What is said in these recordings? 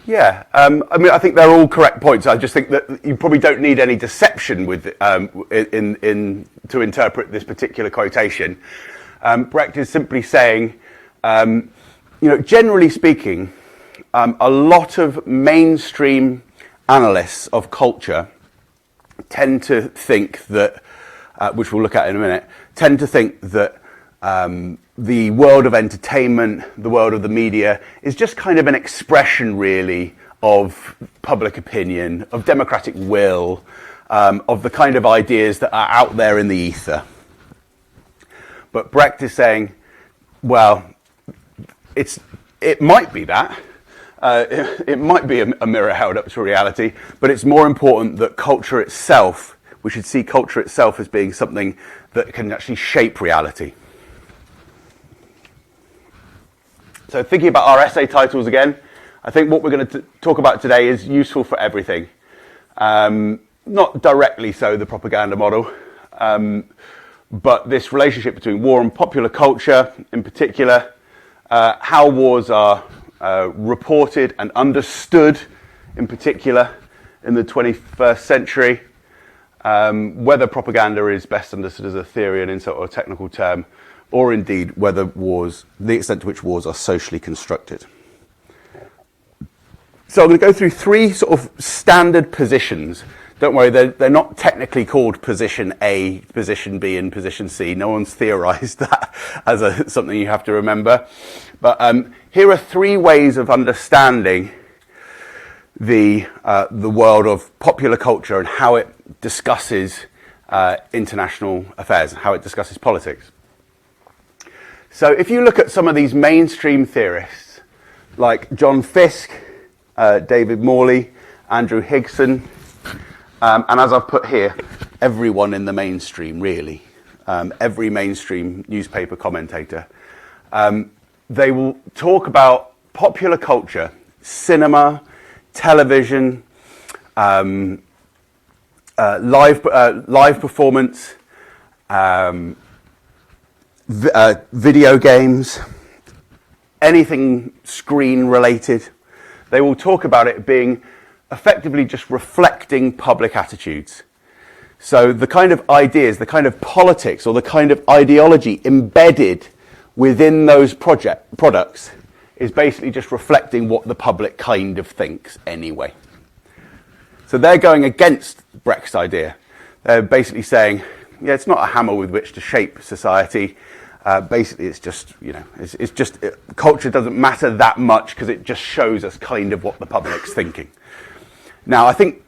Yeah, I mean, I think they're all correct points. I just think that you probably don't need any deception with to interpret this particular quotation. Brecht is simply saying, generally speaking, a lot of mainstream analysts of culture tend to think that, which we'll look at in a minute, tend to think that the world of entertainment, the world of the media, is just kind of an expression, really, of public opinion, of democratic will, of the kind of ideas that are out there in the ether. But Brecht is saying, well, it might be that. It might be a mirror held up to reality, but it's more important that culture itself, we should see culture itself as being something that can actually shape reality. So thinking about our essay titles again, I think what we're going to talk about today is useful for everything. Not directly so, the propaganda model, but this relationship between war and popular culture in particular, how wars are reported and understood in particular in the 21st century, whether propaganda is best understood as a theory, an insult or a technical term, or indeed whether wars, the extent to which wars are socially constructed. So I'm going to go through three sort of standard positions. Don't worry, they're not technically called position A, position B, and position C. No one's theorized that as something you have to remember. But here are three ways of understanding the world of popular culture and how it discusses international affairs, how it discusses politics. So if you look at some of these mainstream theorists, like John Fiske, David Morley, Andrew Higson, and as I've put here, everyone in the mainstream, really, every mainstream newspaper commentator, they will talk about popular culture, cinema, television, live performance, video games, anything screen related. They will talk about it being effectively just reflecting public attitudes. So the kind of ideas, the kind of politics or the kind of ideology embedded within those products is basically just reflecting what the public kind of thinks anyway. So they're going against Brecht's idea. They're basically saying, yeah, it's not a hammer with which to shape society. Basically, it's just, culture doesn't matter that much because it just shows us kind of what the public's thinking. Now, I think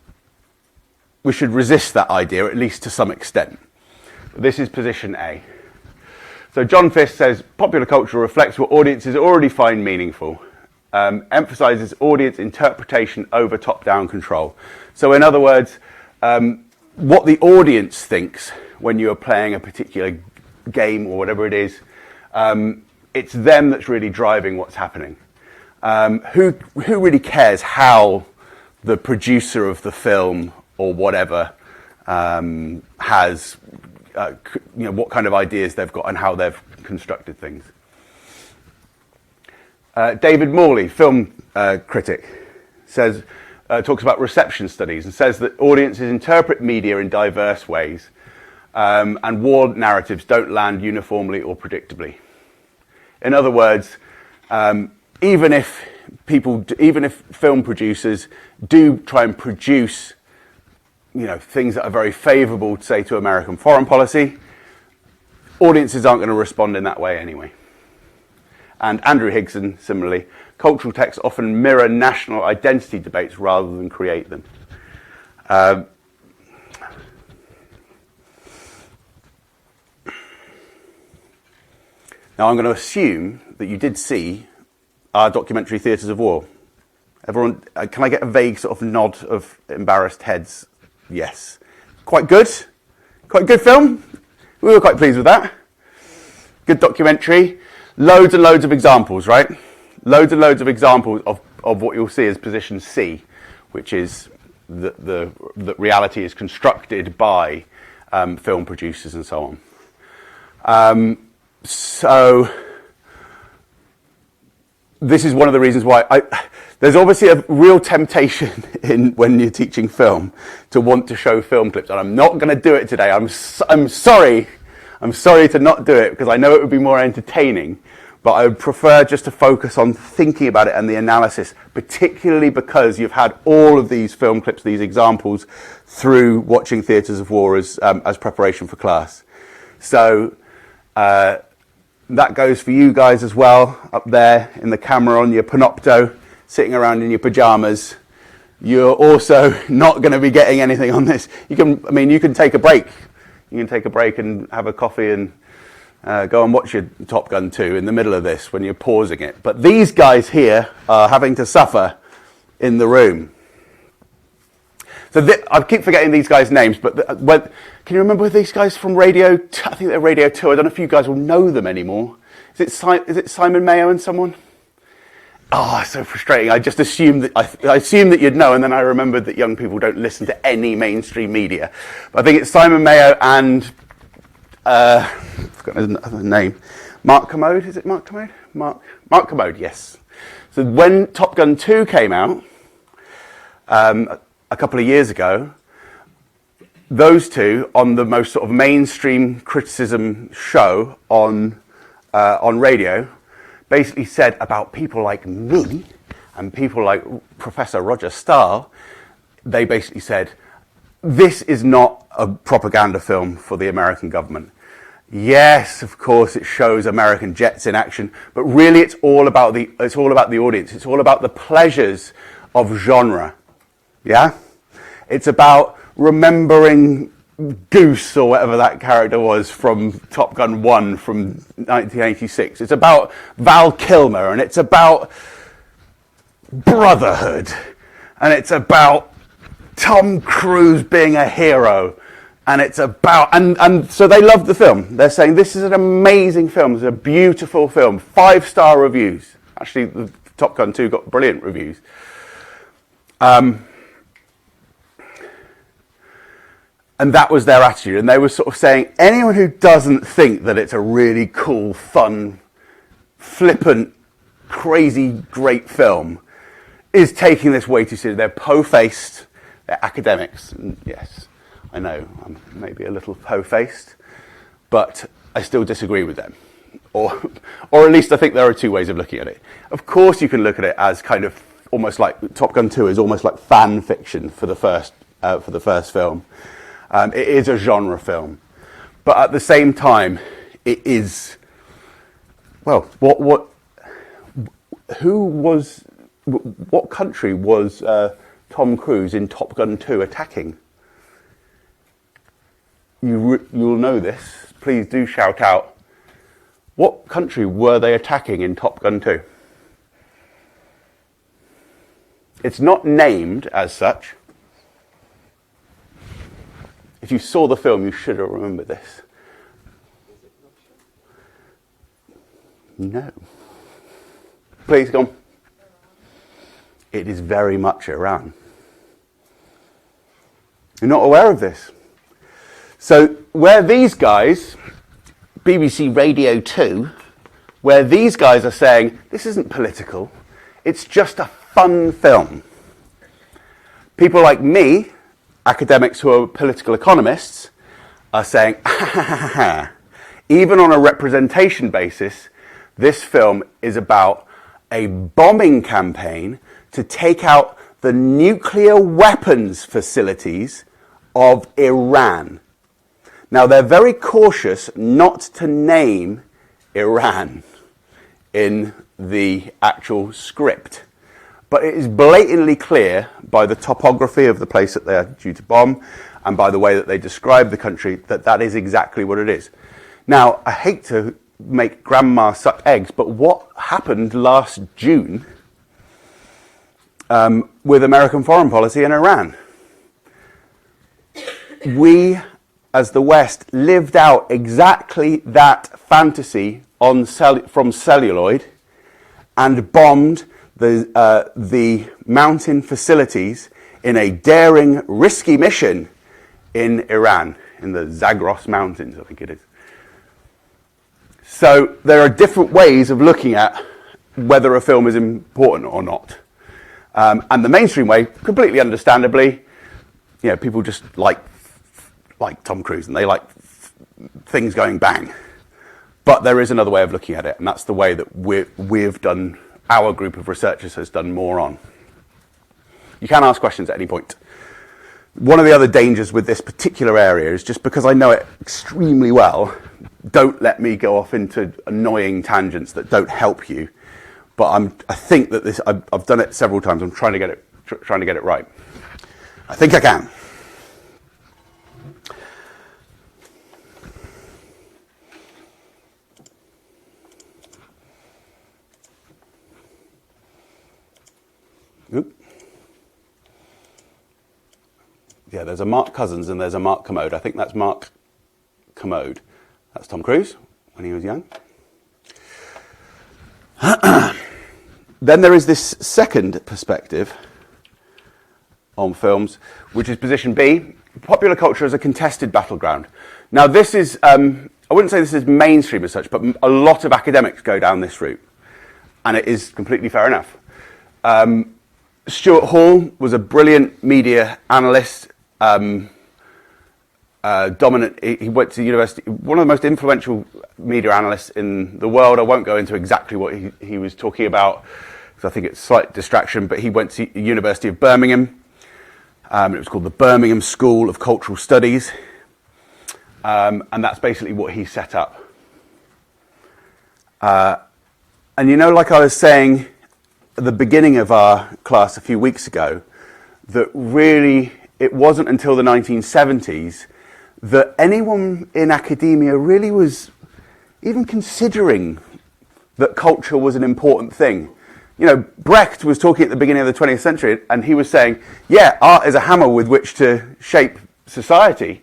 we should resist that idea, at least to some extent. This is position A. So John Fiske says, popular culture reflects what audiences already find meaningful, emphasizes audience interpretation over top-down control. So in other words, what the audience thinks when you are playing a particular game or whatever it is, it's them that's really driving what's happening. Who really cares how the producer of the film or whatever has, what kind of ideas they've got and how they've constructed things. David Morley, film critic, says talks about reception studies and says that audiences interpret media in diverse ways. And war narratives don't land uniformly or predictably. In other words, even if film producers do try and produce, things that are very favourable, say, to American foreign policy, audiences aren't going to respond in that way anyway. And Andrew Higson, similarly, cultural texts often mirror national identity debates rather than create them. Now, I'm going to assume that you did see our documentary Theatres of War. Everyone, can I get a vague sort of nod of embarrassed heads? Yes. Quite good? Quite good film? We were quite pleased with that. Good documentary. Loads and loads of examples, right? Loads and loads of examples of what you'll see as position C, which is that reality is constructed by film producers and so on. So this is one of the reasons why there's obviously a real temptation when you're teaching film to want to show film clips, and I'm not going to do it today. I'm sorry to not do it because I know it would be more entertaining, but I would prefer just to focus on thinking about it and the analysis, particularly because you've had all of these film clips, these examples, through watching Theatres of War as preparation for class. So that goes for you guys as well, up there in the camera on your Panopto, sitting around in your pajamas. You're also not going to be getting anything on this. You can take a break. You can take a break and have a coffee and go and watch your Top Gun 2 in the middle of this when you're pausing it. But these guys here are having to suffer in the room. So I keep forgetting these guys' names, but can you remember these guys from Radio 2? I think they're Radio 2. I don't know if you guys will know them anymore. Is it Simon Mayo and someone? Oh, so frustrating. I just assumed that I assumed that you'd know, and then I remembered that young people don't listen to any mainstream media. But I think it's Simon Mayo and I've forgotten his name. Mark Commode, is it Mark Commode? Mark Commode, yes. So when Top Gun 2 came out a couple of years ago, those two on the most sort of mainstream criticism show on radio basically said about people like me and people like Professor Roger Stahl, they basically said, this is not a propaganda film for the American government. Yes, of course, it shows American jets in action, but really it's all about the audience. It's all about the pleasures of genre. Yeah? It's about remembering Goose or whatever that character was from Top Gun 1 from 1986. It's about Val Kilmer, and it's about brotherhood, and it's about Tom Cruise being a hero, and it's about and so they love the film. They're saying this is an amazing film. It's a beautiful film. 5-star reviews. Actually, the Top Gun 2 got brilliant reviews. And that was their attitude. And they were sort of saying, anyone who doesn't think that it's a really cool, fun, flippant, crazy, great film is taking this way too seriously. They're po-faced, they're academics. And yes, I know, I'm maybe a little po-faced, but I still disagree with them. Or at least I think there are two ways of looking at it. Of course you can look at it as kind of almost like Top Gun 2 is almost like fan fiction for the first film. It is a genre film, but at the same time, it is, well, what country was Tom Cruise in Top Gun 2 attacking? You'll know this. Please do shout out. What country were they attacking in Top Gun 2? It's not named as such. If you saw the film, you should have remembered this. No. Please, go on. It is very much Iran. You're not aware of this. So where these guys, BBC Radio 2, where these guys are saying, this isn't political, it's just a fun film. People like me, academics who are political economists, are saying, even on a representation basis, this film is about a bombing campaign to take out the nuclear weapons facilities of Iran. Now, they're very cautious not to name Iran in the actual script. But it is blatantly clear by the topography of the place that they are due to bomb and by the way that they describe the country that that is exactly what it is. Now, I hate to make grandma suck eggs, but what happened last June with American foreign policy in Iran? We, as the West, lived out exactly that fantasy from celluloid and bombed the mountain facilities in a daring, risky mission in Iran, in the Zagros Mountains, I think it is. So there are different ways of looking at whether a film is important or not. And the mainstream way, completely understandably, people just like Tom Cruise and they like things going bang. But there is another way of looking at it, and that's the way that we've done, our group of researchers has done more on. You can ask questions at any point. One of the other dangers with this particular area is just because I know it extremely well, don't let me go off into annoying tangents that don't help you. But I think that this, I've done it several times. I'm trying to get it right. I think I can. Oop. Yeah, there's a Mark Cousins and there's a Mark Commode. I think that's Mark Commode. That's Tom Cruise when he was young. Then there is this second perspective on films, which is position B, popular culture as a contested battleground. Now this is, I wouldn't say this is mainstream as such, but a lot of academics go down this route. And it is completely fair enough. Stuart Hall was a brilliant media analyst, dominant. He went to university, one of the most influential media analysts in the world. I won't go into exactly what he was talking about, because I think it's a slight distraction, but he went to the University of Birmingham. It was called the Birmingham School of Cultural Studies. And that's basically what he set up. And like I was saying at the beginning of our class a few weeks ago, that really it wasn't until the 1970s that anyone in academia really was even considering that culture was an important thing. Brecht was talking at the beginning of the 20th century, and he was saying, yeah, art is a hammer with which to shape society.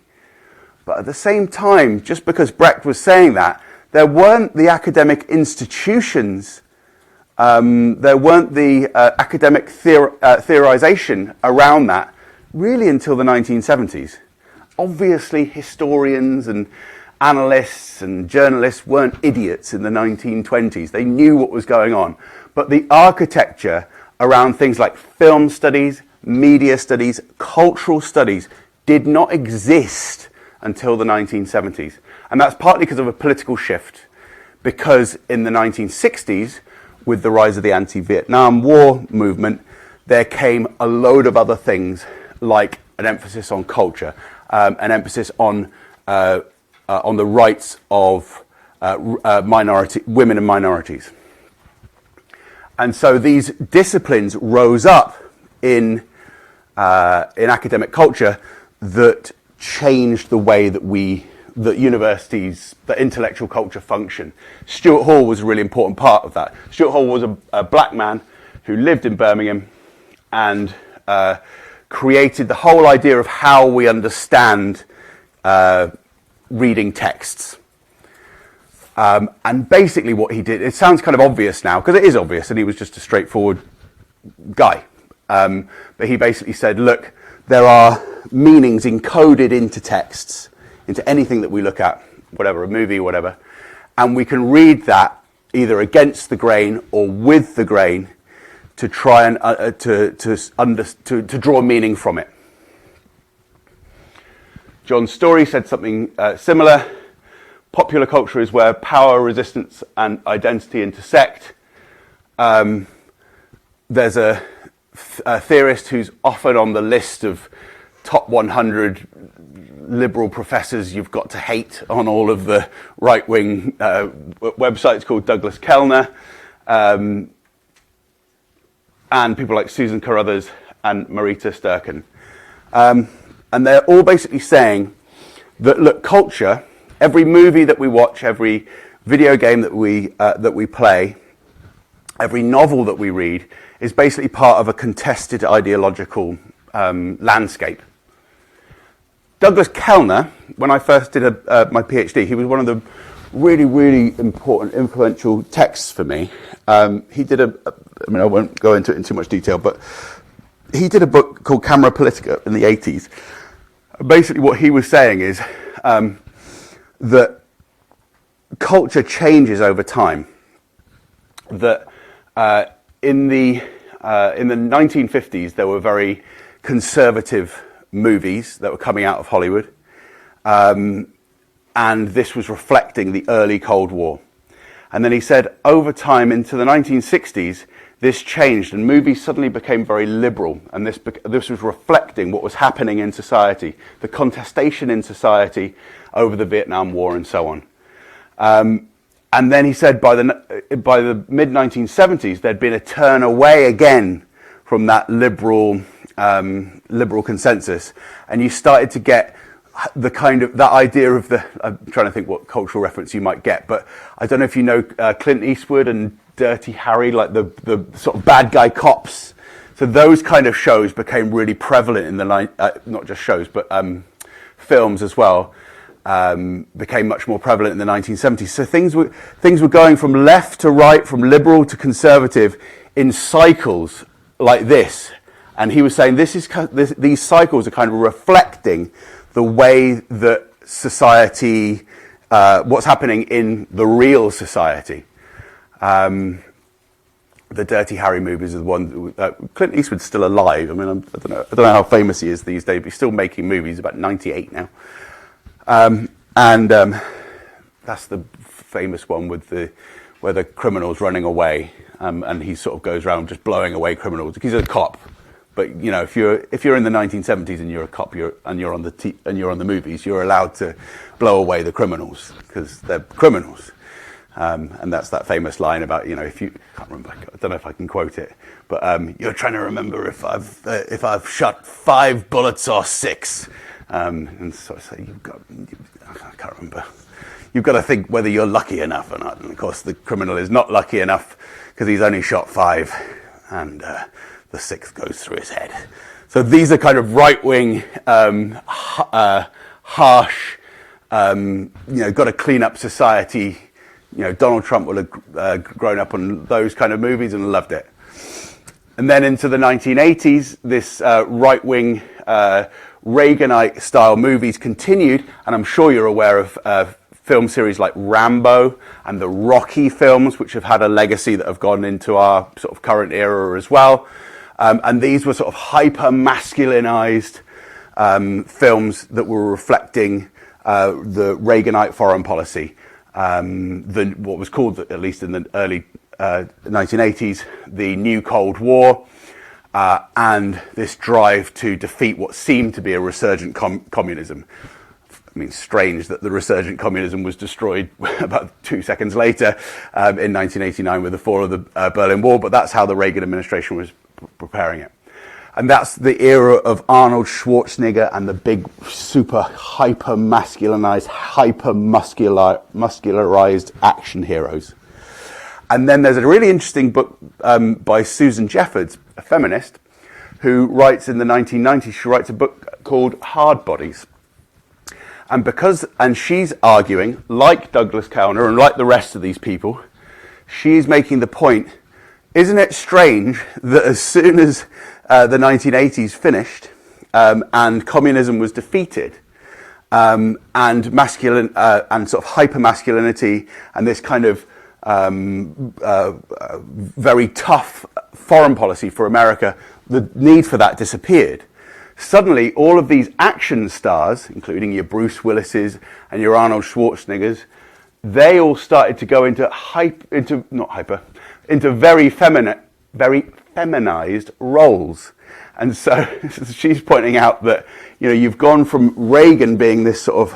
But at the same time, just because Brecht was saying that, there weren't the academic institutions, there weren't the academic theorization around that really until the 1970s. Obviously, historians and analysts and journalists weren't idiots in the 1920s. They knew what was going on. But the architecture around things like film studies, media studies, cultural studies did not exist until the 1970s. And that's partly because of a political shift. Because in the 1960s, with the rise of the anti-Vietnam War movement, there came a load of other things like an emphasis on culture, an emphasis on the rights of women and minorities. And so these disciplines rose up in academic culture that changed the way that universities, that intellectual culture function. Stuart Hall was a really important part of that. Stuart Hall was a black man who lived in Birmingham and created the whole idea of how we understand reading texts. And basically what he did, it sounds kind of obvious now, because it is obvious, and he was just a straightforward guy. But he basically said, look, there are meanings encoded into texts, into anything that we look at, whatever, a movie, whatever, and we can read that either against the grain or with the grain to try and to draw meaning from it. John Story said something similar. Popular culture is where power, resistance, and identity intersect. There's a theorist who's often on the list of top 100 liberal professors you've got to hate on all of the right-wing websites, called Douglas Kellner. And people like Susan Carruthers and Marita Sturken. And they're all basically saying that, look, culture, every movie that we watch, every video game that we play, every novel that we read, is basically part of a contested ideological landscape. Douglas Kellner, when I first did my PhD, he was one of the really, really important, influential texts for me. He did I won't go into it in too much detail, but he did a book called Camera Politica in the 80s. Basically what he was saying is that culture changes over time. That in the 1950s, there were very conservative movies that were coming out of Hollywood, and this was reflecting the early Cold War. And then he said, over time into the 1960s, this changed, and movies suddenly became very liberal, and this was reflecting what was happening in society, the contestation in society over the Vietnam War and so on. And then he said by the mid-1970s, there'd been a turn away again from that liberal consensus, and you started to get the kind of that idea of I'm trying to think what cultural reference you might get, but I don't know if you know Clint Eastwood and Dirty Harry, like the sort of bad guy cops. So those kind of shows became really prevalent in the not just shows, but films as well. Became much more prevalent in the 1970s. So things were going from left to right, from liberal to conservative, in cycles like this. And he was saying these cycles are kind of reflecting the way that society, what's happening in the real society. The Dirty Harry movies are the one. Clint Eastwood's still alive. I mean, I don't know how famous he is these days, but he's still making movies. About 98 now. That's the famous one where the criminal's running away, and he sort of goes around just blowing away criminals. He's a cop, but you know, if you're in the 1970s and you're a cop, you're on the movies, you're allowed to blow away the criminals because they're criminals. And that's that famous line about, you know, I can't remember, I don't know if I can quote it, but you're trying to remember if I've shot 5 bullets or 6. And so I say, I can't remember. You've got to think whether you're lucky enough or not. And of course, the criminal is not lucky enough because he's only shot 5, and the 6th goes through his head. So these are kind of right-wing, harsh, you know, got to clean up society. You know, Donald Trump will have grown up on those kind of movies and loved it. And then into the 1980s, this right-wing Reaganite-style movies continued, and I'm sure you're aware of film series like Rambo and the Rocky films, which have had a legacy that have gone into our sort of current era as well. And these were sort of hyper-masculinized films that were reflecting the Reaganite foreign policy. What was called, at least in the early 1980s, the New Cold War, and this drive to defeat what seemed to be a resurgent communism. I mean, strange that the resurgent communism was destroyed about 2 seconds later in 1989 with the fall of the Berlin Wall, but that's how the Reagan administration was preparing it. And that's the era of Arnold Schwarzenegger and the big, super hyper-masculinized, hyper-muscularized action heroes. And then there's a really interesting book by Susan Jeffords, a feminist, who writes in the 1990s, she writes a book called Hard Bodies. And she's arguing, like Douglas Kellner and like the rest of these people, she's making the point, isn't it strange that as soon as the 1980s finished and communism was defeated, and masculine and sort of hyper-masculinity and this kind of very tough foreign policy for America, the need for that disappeared. Suddenly, all of these action stars, including your Bruce Willises and your Arnold Schwarzeneggers, they all started to go into very feminized roles. And so she's pointing out that, you know, you've gone from Reagan being this sort of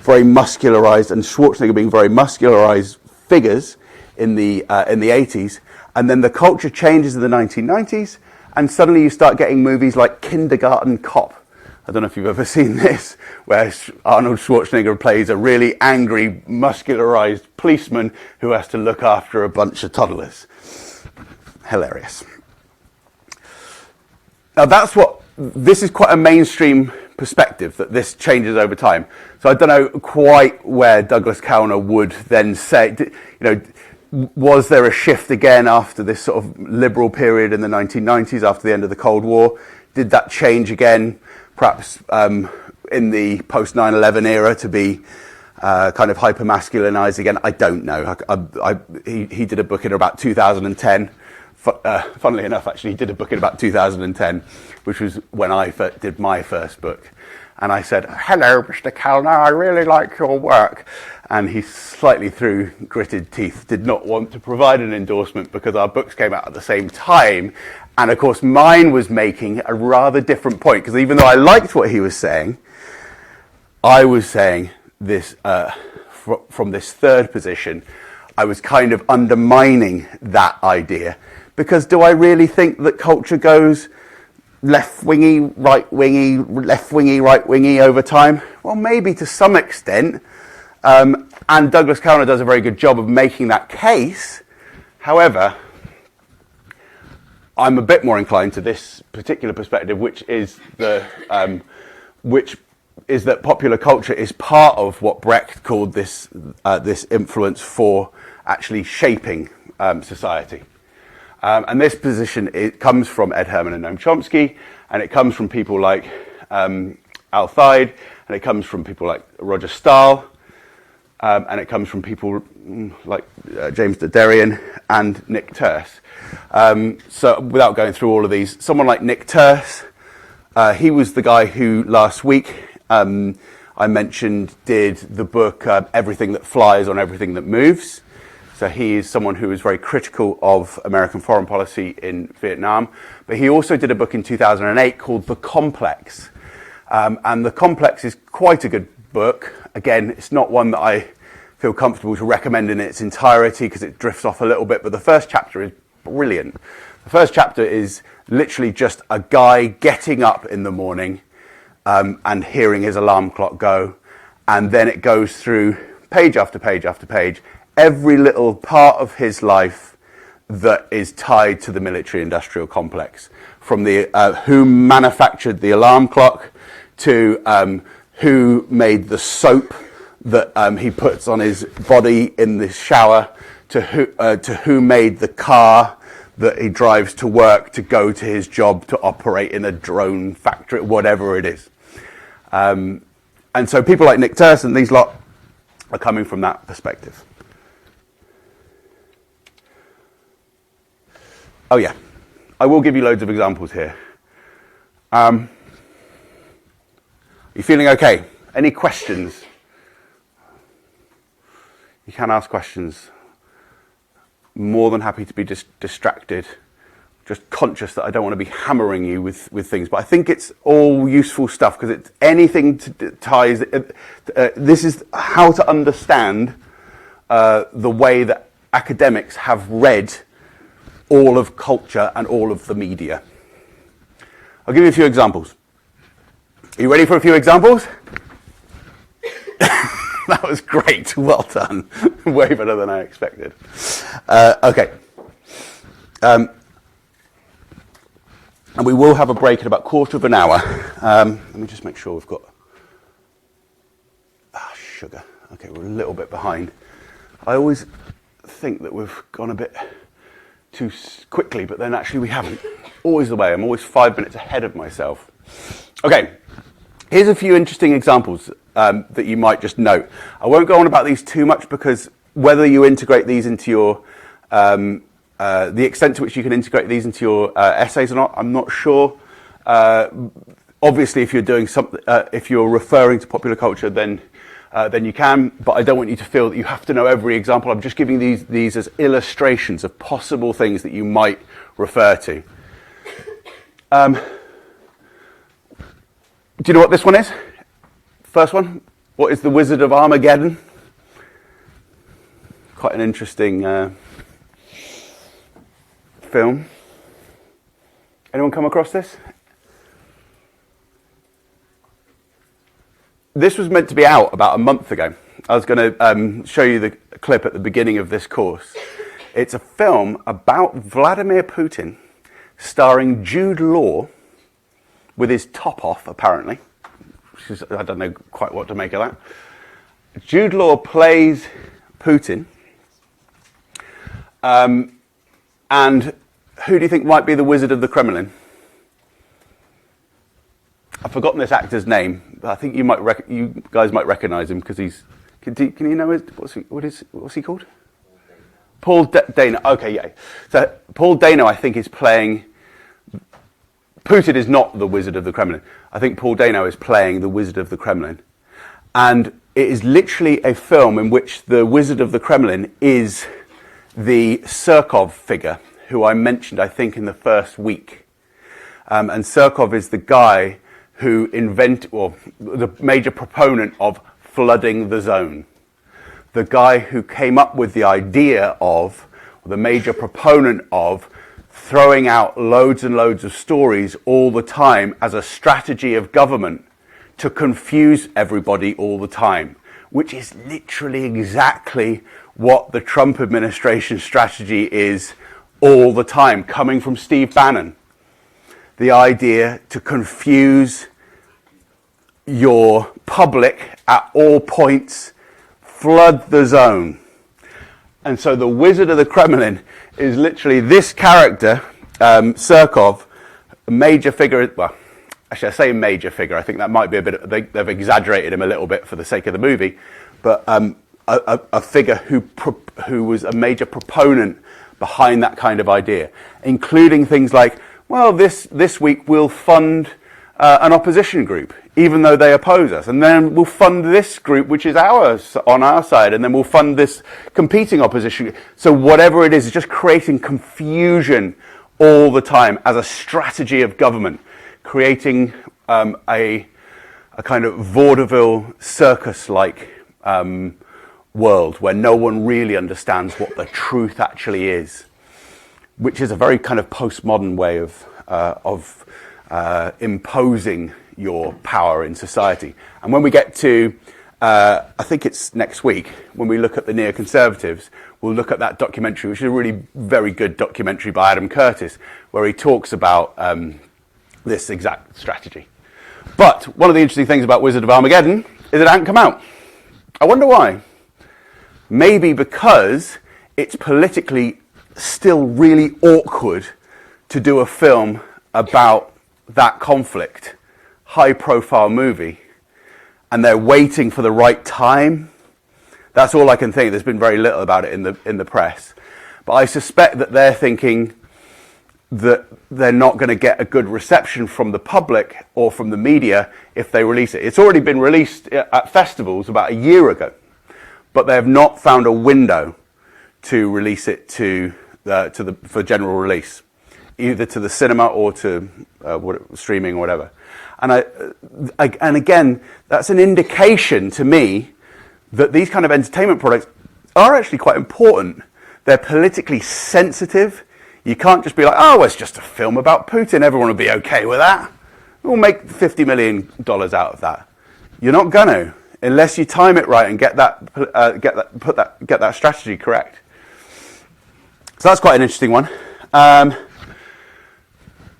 very muscularized and Schwarzenegger being very muscularized figures in the 80s, and then the culture changes in the 1990s, and suddenly you start getting movies like Kindergarten Cop. I don't know if you've ever seen this, where Arnold Schwarzenegger plays a really angry, muscularized policeman who has to look after a bunch of toddlers. Hilarious. Now this is quite a mainstream perspective, that this changes over time. So I don't know quite where Douglas Kellner would then say, you know, was there a shift again after this sort of liberal period in the 1990s, after the end of the Cold War? Did that change again, perhaps in the post 9/11 era, to be kind of hyper-masculinized again. I don't know. He did a book in about 2010. Funnily enough, actually, he did a book in about 2010, which was when I did my first book. And I said, "Hello, Mr. Kellner, I really like your work." And he slightly through gritted teeth did not want to provide an endorsement because our books came out at the same time. And of course, mine was making a rather different point, because even though I liked what he was saying, I was saying this from this third position. I was kind of undermining that idea, because do I really think that culture goes left-wingy, right-wingy, left-wingy, right-wingy over time? Well, maybe to some extent, and Douglas Kellner does a very good job of making that case. However, I'm a bit more inclined to this particular perspective, which is that popular culture is part of what Brecht called this influence for actually shaping society. And this position, it comes from Ed Herman and Noam Chomsky, and it comes from people like Al Thaid, and it comes from people like Roger Stahl, and it comes from people like James Dederian and Nick Turse. So without going through all of these, someone like Nick Turse, he was the guy who last week I mentioned did the book Everything That Flies on Everything That Moves. So he is someone who is very critical of American foreign policy in Vietnam. But he also did a book in 2008 called The Complex. And The Complex is quite a good book. Again, it's not one that I feel comfortable to recommend in its entirety because it drifts off a little bit. But the first chapter is brilliant. The first chapter is literally just a guy getting up in the morning and hearing his alarm clock go. And then it goes through page after page after page, every little part of his life that is tied to the military-industrial complex, from the who manufactured the alarm clock to who made the soap that he puts on his body in the shower, to who made the car that he drives to work to go to his job to operate in a drone factory, whatever it is. And so people like Nick Turse and these lot are coming from that perspective. Oh yeah, I will give you loads of examples here. You feeling okay? Any questions? You can ask questions. More than happy to be distracted. Just conscious that I don't want to be hammering you with things. But I think it's all useful stuff because it's anything to ties. This is how to understand the way that academics have read all of culture and all of the media. I'll give you a few examples. Are you ready for a few examples? That was great. Well done. Way better than I expected. Okay. And we will have a break in about a quarter of an hour. Let me just make sure we've got... sugar. Okay, we're a little bit behind. I always think that we've gone a bit too quickly, but then actually we haven't. Always the way. I'm always 5 minutes ahead of myself. Okay, here's a few interesting examples that you might just note. I won't go on about these too much because whether you integrate these into your, the extent to which you can integrate these into your essays or not, I'm not sure. Obviously, if you're doing something, if you're referring to popular culture, then you can, but I don't want you to feel that you have to know every example. I'm just giving these as illustrations of possible things that you might refer to. Do you know what this one is? First one. What is The Wizard of Armageddon? Quite an interesting film. Anyone come across this? This was meant to be out about a month ago. I was going to show you the clip at the beginning of this course. It's a film about Vladimir Putin, starring Jude Law, with his top off, apparently. I don't know quite what to make of that. Jude Law plays Putin. And who do you think might be the Wizard of the Kremlin? I've forgotten this actor's name, but I think you guys might recognise him because he's Can you know what's he called? Paul Dano. Okay, yeah. So Paul Dano, I think, is playing. Putin is not the Wizard of the Kremlin. I think Paul Dano is playing the Wizard of the Kremlin, and it is literally a film in which the Wizard of the Kremlin is the Surkov figure, who I mentioned, I think, in the first week. And Surkov is the guy who the major proponent of flooding the zone. The guy who came up with the idea of, or the major proponent of, throwing out loads and loads of stories all the time as a strategy of government to confuse everybody all the time, which is literally exactly what the Trump administration strategy is all the time, coming from Steve Bannon. The idea to confuse your public at all points, flood the zone. And so the Wizard of the Kremlin is literally this character, Surkov, a major figure. Well, actually, I say major figure. I think that might be a bit. They've exaggerated him a little bit for the sake of the movie, but a figure who was a major proponent behind that kind of idea, including things like, well, this week we'll fund an opposition group, even though they oppose us, and then we'll fund this group, which is ours, on our side, and then we'll fund this competing opposition. So whatever it is, it's just creating confusion all the time as a strategy of government, creating a kind of vaudeville circus-like world where no one really understands what the truth actually is, which is a very kind of postmodern way of imposing your power in society. And when we get to, I think it's next week, when we look at the neoconservatives, we'll look at that documentary, which is a really very good documentary by Adam Curtis, where he talks about this exact strategy. But one of the interesting things about Wizard of Armageddon is it hadn't come out. I wonder why. Maybe because it's politically still really awkward to do a film about that conflict, high-profile movie, and they're waiting for the right time. That's all I can think. There's been very little about it in the press. But I suspect that they're thinking that they're not going to get a good reception from the public or from the media if they release it. It's already been released at festivals about a year ago, but they have not found a window to release it for general release, either to the cinema or to streaming or whatever. And again, that's an indication to me that these kind of entertainment products are actually quite important. They're politically sensitive. You can't just be like, oh, it's just a film about Putin. Everyone will be okay with that. We'll make $50 million out of that. You're not going to, unless you time it right and get that strategy correct. So that's quite an interesting one.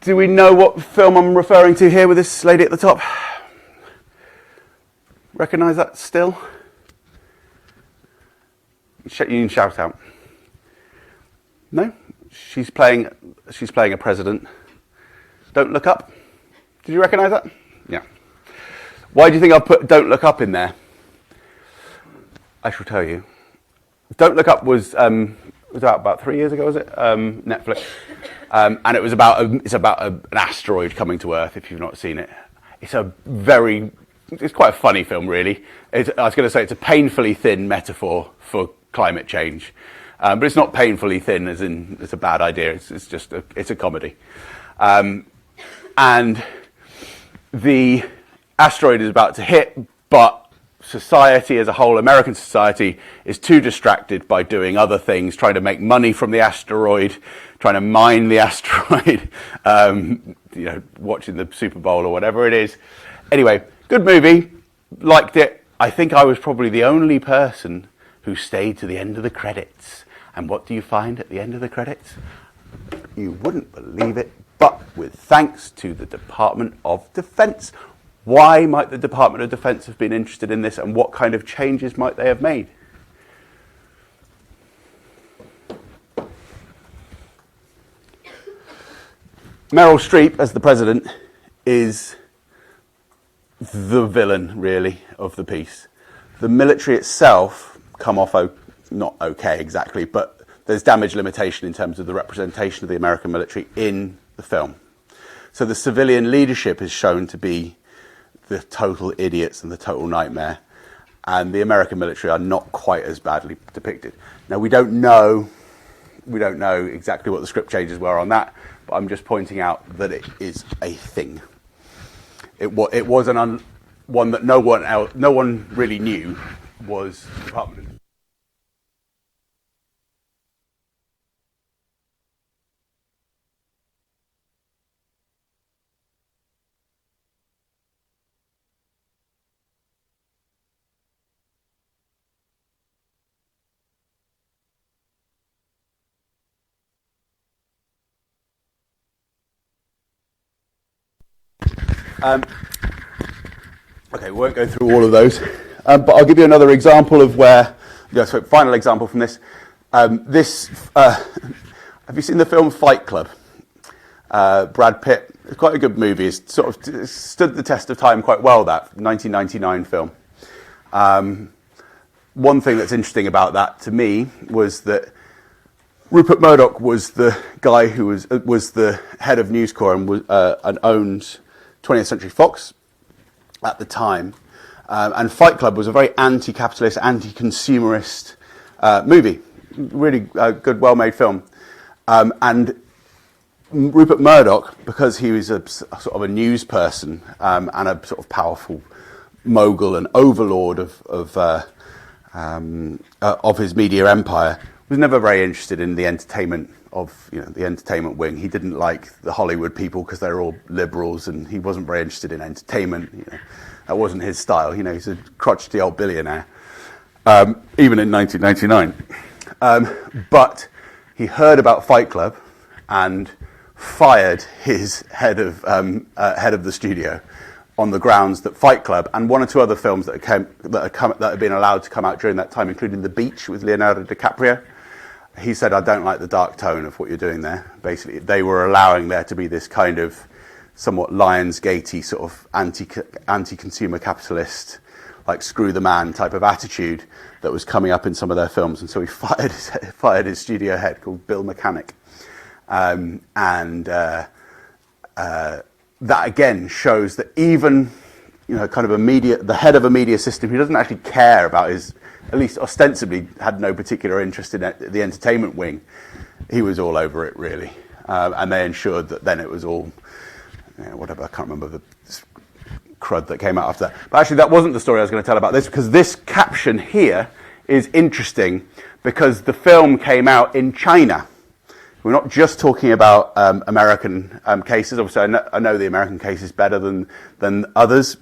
Do we know what film I'm referring to here with this lady at the top? Recognise that still? You can shout out. No? She's playing a president. Don't Look Up. Did you recognise that? Yeah. Why do you think I've put Don't Look Up in there? I shall tell you. Don't Look Up was out about 3 years ago, was it? Netflix. And it's about an asteroid coming to Earth, if you've not seen it. It's quite a funny film, really. I was going to say it's a painfully thin metaphor for climate change. But it's not painfully thin as in it's a bad idea. It's just it's a comedy. And the asteroid is about to hit, but society as a whole, American society, is too distracted by doing other things, trying to make money from the asteroid, trying to mine the asteroid, watching the Super Bowl or whatever it is. Anyway, good movie, liked it. I think I was probably the only person who stayed to the end of the credits. And what do you find at the end of the credits? You wouldn't believe it, but with thanks to the Department of Defense. Why might the Department of Defense have been interested in this, and what kind of changes might they have made? Meryl Streep, as the president, is the villain, really, of the piece. The military itself come off not okay exactly, but there's damage limitation in terms of the representation of the American military in the film. So the civilian leadership is shown to be the total idiots and the total nightmare, and the American military are not quite as badly depicted. Now, we don't know exactly what the script changes were on that, but I'm just pointing out that it is a thing. It was one that no one really knew was the Department. Okay, we won't go through all of those, but I'll give you another example of where, final example from this. Have you seen the film Fight Club? Brad Pitt. It's quite a good movie. It's sort of stood the test of time quite well, that 1999 film. One thing that's interesting about that to me was that Rupert Murdoch was the guy who was the head of News Corp and owned 20th Century Fox at the time. And Fight Club was a very anti-capitalist, anti-consumerist movie. Really good, well-made film. And Rupert Murdoch, because he was a sort of a news person and a sort of powerful mogul and overlord of his media empire, was never very interested in the entertainment of the entertainment wing. He didn't like the Hollywood people because they're all liberals, and he wasn't very interested in entertainment. That wasn't his style. He's a crotchety old billionaire, even in 1999. But he heard about Fight Club and fired his head of the studio on the grounds that Fight Club and one or two other films that had been allowed to come out during that time, including The Beach with Leonardo DiCaprio. He said, I don't like the dark tone of what you're doing there. Basically, they were allowing there to be this kind of somewhat Lionsgate-y sort of anti-consumer capitalist, like screw the man type of attitude that was coming up in some of their films. And so he fired his studio head, called Bill Mechanic. That again shows that even kind of the head of a media system who doesn't actually care about at least ostensibly had no particular interest in the entertainment wing, he was all over it really, and they ensured that then it was all whatever, I can't remember the crud that came out after that. But actually that wasn't the story I was going to tell about this, because this caption here is interesting because the film came out in China. We're not just talking about American cases. Obviously, I know the American cases better than others,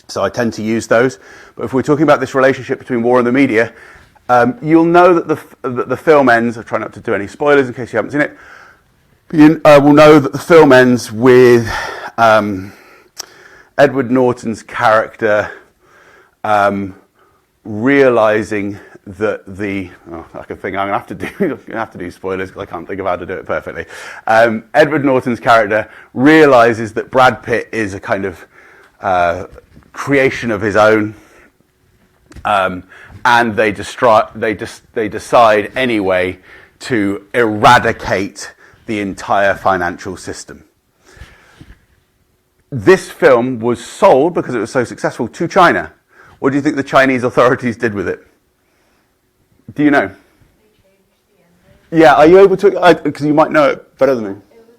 so I tend to use those. But if we're talking about this relationship between war and the media, you'll know that the film ends. I try not to do any spoilers in case you haven't seen it. You will know that the film ends with Edward Norton's character realizing that like a thing I'm going to have to do spoilers because I can't think of how to do it perfectly. Edward Norton's character realizes that Brad Pitt is a kind of creation of his own, and they decide anyway to eradicate the entire financial system. This film was sold, because it was so successful, to China. What do you think the Chinese authorities did with it? Do you know? They changed the ending. Yeah, are you able to? Because you might know it better than me. It was the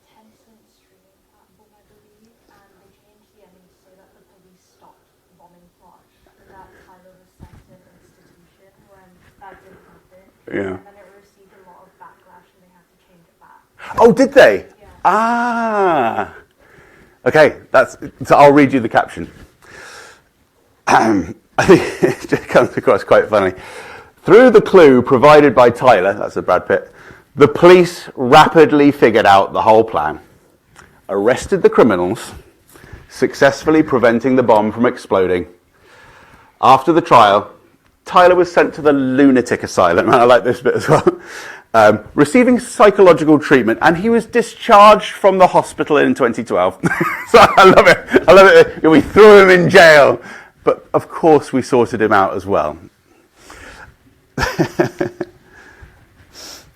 Tencent streaming platform, I believe, and they changed the ending to say that the police stopped bombing Prague, and that Tyler was sent to an institution when that didn't happen. Yeah. And then it received a lot of backlash, and they had to change it back. Oh, did they? Yeah. Ah. Okay, so I'll read you the caption. I think it just comes across quite funny. Through the clue provided by Tyler, that's the Brad Pitt, the police rapidly figured out the whole plan, arrested the criminals, successfully preventing the bomb from exploding. After the trial, Tyler was sent to the lunatic asylum, and I like this bit as well, receiving psychological treatment, and he was discharged from the hospital in 2012. So I love it. We threw him in jail, but of course we sorted him out as well.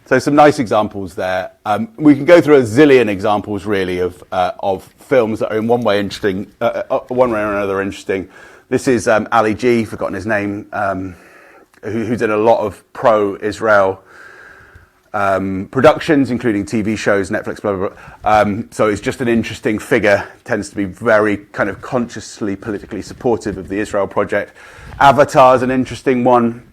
So some nice examples there. We can go through a zillion examples really of films that are in one way interesting, one way or another interesting. This is Ali G, forgotten his name, who's in a lot of pro-Israel productions, including TV shows, Netflix, blah, blah, blah. So he's just an interesting figure, tends to be very kind of consciously politically supportive of the Israel project. Avatar is an interesting one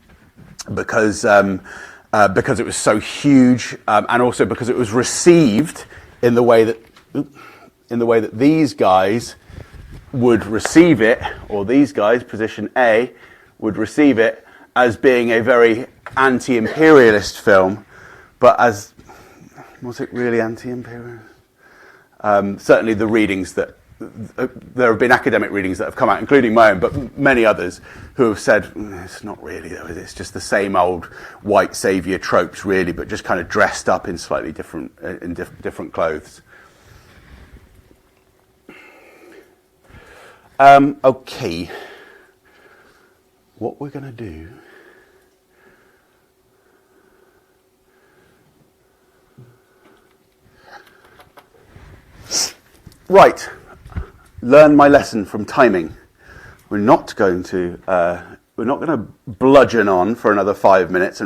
because it was so huge, and also because it was received in the way that these guys would receive it, or these guys, position A, would receive it as being a very anti-imperialist film, but was it really anti-imperialist? Certainly the readings that, there have been academic readings that have come out, including my own, but many others, who have said, it's not really, though, it's just the same old white saviour tropes, really, but just kind of dressed up in slightly different, different clothes. Okay. What we're going to do... Right. Learn my lesson from timing. We're not going to bludgeon on for another 5 minutes